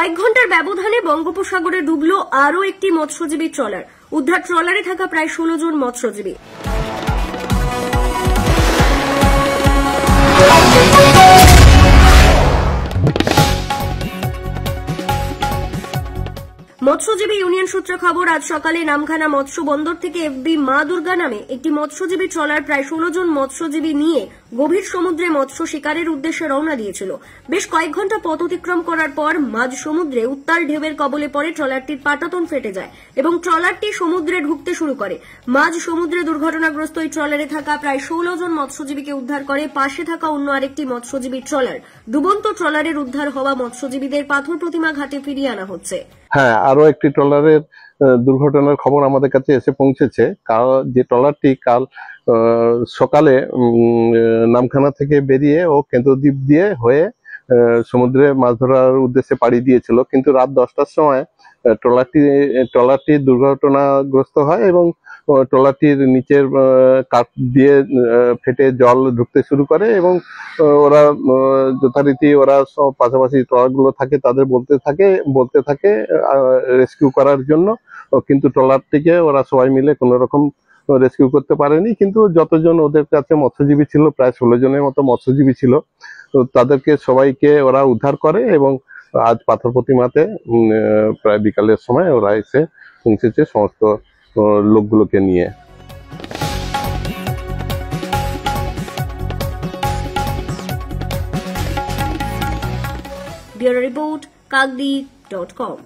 কয়েক ঘন্টার ব্যবধানে বঙ্গোপসাগরে ডুবল আরও একটি মৎস্যজীবী ট্রলার। উদ্ধার ট্রলারে থাকা প্রায় 16 জন মৎস্যজীবী। মৎস্যজীবী ইউনিয়ন সূত্রে খবর, আজ সকালে নামখানা মৎস্য বন্দর থেকে এফবি মা দুর্গা নামে একটি মৎস্যজীবী ট্রলার প্রায় 16 জন মৎস্যজীবী নিয়ে গভীর সমুদ্রে মৎস্য শিকারের উদ্দেশ্যে রওনা দিয়েছিল। বেশ কয়েক ঘন্টা পথ অতিক্রম করার পর মাঝ সমুদ্রে উত্তাল ঢেউয়ের কবলে পড়ে ট্রলারটির পাটাতন ফেটে যায় এবং ট্রলারটি সমুদ্রে ঢুকতে শুরু করে। মাঝ সমুদ্রে দুর্ঘটনাগ্রস্ত এই ট্রলারে থাকা প্রায় 16 জন মৎস্যজীবীকে উদ্ধার করে পাশে থাকা অন্য আরেকটি মৎস্যজীবী ট্রলার। ডুবন্ত ট্রলারের উদ্ধার হওয়া মৎস্যজীবীদের পাথর প্রতিমা ঘাটে ফিরিয়ে আনা হচ্ছে। হ্যাঁ, আরো একটি ট্রলারের দুর্ঘটনার খবর আমাদের কাছে এসে পৌঁছেছে। যে ট্রলারটি কাল সকালে নামখানা থেকে বেরিয়ে ও কেন্দ্রদ্বীপ দিয়ে হয়ে সমুদ্রে মাছ ধরার উদ্দেশ্যে পাড়ি দিয়েছিল, কিন্তু রাত 10টার সময় ট্রলারটি দুর্ঘটনাগ্রস্ত হয় এবং ট্রলারটির নিচের কাঠ দিয়ে ফেটে জল ঢুকতে শুরু করে এবং ওরা যথারীতি ওরা সব পাশাপাশি ট্রলারগুলো থাকে তাদের বলতে থাকে রেস্কিউ করার জন্য, কিন্তু ট্রলারটিকে ওরা সবাই মিলে কোনো রকম রেস্কিউ করতে পারেনি। কিন্তু যতজন ওদের কাছে মৎস্যজীবী ছিল, প্রায় 16 জনের মতো মৎস্যজীবী ছিল, তো তাদেরকে সবাইকে ওরা উদ্ধার করে এবং আজ পাথর প্রতিমাতে প্রায় বিকালের সময় ওরা এসে পৌঁছেছে সমস্ত লোকগুলোকে নিয়ে। Bureau report, kagdi.com।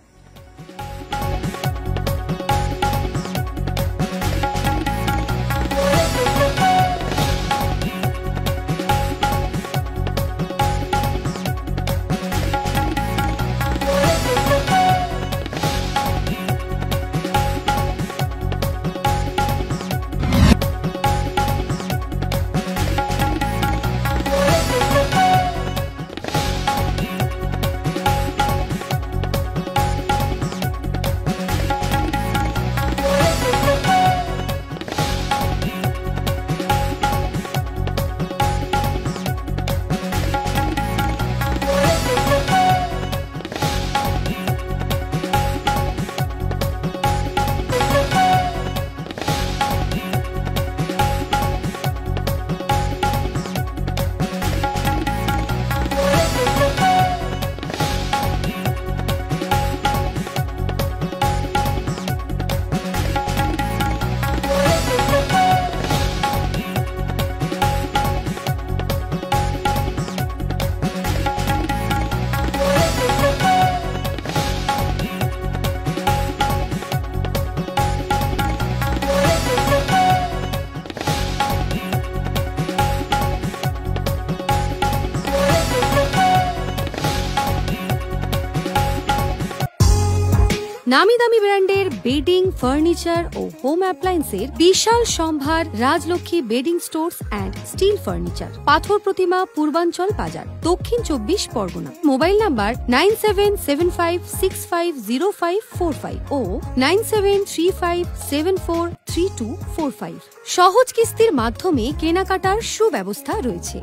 নামি দামি ব্র্যান্ডের বেডিং, ফার্নিচার ও হোম অ্যাপ্লায়েন্সের বিশাল সম্ভার Rajlakshmi bedding stores and steel furniture, পাথর প্রতিমা, পূর্বাঞ্চল বাজার, দক্ষিণ 24 পরগনা। মোবাইল নাম্বার 9775650545 ও 9735743245। সহজ কিস্তির মাধ্যমে কেনাকাটার সুব্যবস্থা রয়েছে।